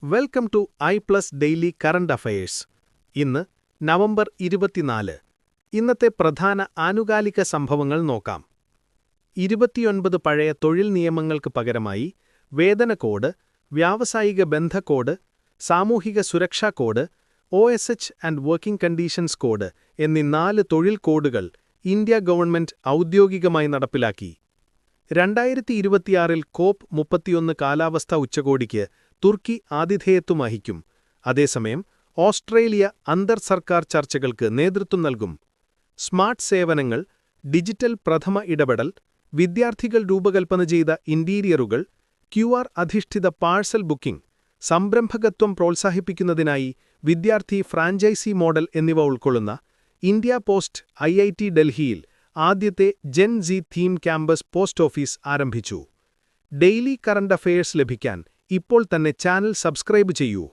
Welcome to ഐ+ daily current affairs. ഇന്ന് November 24. ഇന്നത്തെ പ്രധാന ആനുകാലിക സംഭവങ്ങൾ നോക്കാം. 29 പഴയ തൊഴിൽ നിയമങ്ങൾക്ക് പകരമായി വേതന കോഡ്, വ്യാവസായിക ബന്ധ കോഡ്, സാമൂഹിക സുരക്ഷാ code, OSH and working conditions code എന്നീ 4 തൊഴിൽ കോഡുകൾ ഇന്ത്യ ഗവൺമെന്റ് ഔദ്യോഗികമായി നടപ്പിലാക്കി. 2026 COP31 കാലാവസ്ഥാ ഉച്ചകോടിക്ക് തുർക്കി ആതിഥേയത്വം വഹിക്കും. അതേസമയം ഓസ്ട്രേലിയ അന്തർ-സർക്കാർ ചർച്ചകൾക്ക് നേതൃത്വം നൽകും. സ്മാർട്ട് സേവനങ്ങൾ, ഡിജിറ്റൽ പ്രഥമ ഇടപെടൽ, വിദ്യാർത്ഥികൾ രൂപകൽപ്പന ചെയ്ത ഇന്റീരിയറുകൾ, QR അധിഷ്ഠിത പാഴ്സൽ ബുക്കിംഗ്, സംരംഭകത്വം പ്രോത്സാഹിപ്പിക്കുന്നതിനായി വിദ്യാർത്ഥി ഫ്രാഞ്ചൈസി മോഡൽ എന്നിവ ഉൾക്കൊള്ളുന്ന ഇന്ത്യ പോസ്റ്റ് IIT ഡൽഹിയിൽ ആദ്യത്തെ gen Z theme campus post office ആരംഭിച്ചു. ഡെയിലി കറന്റ് അഫയേഴ്സ് ലഭിക്കാൻ ഇപ്പോൾ തന്നെ ചാനൽ സബ്സ്ക്രൈബ് ചെയ്യൂ.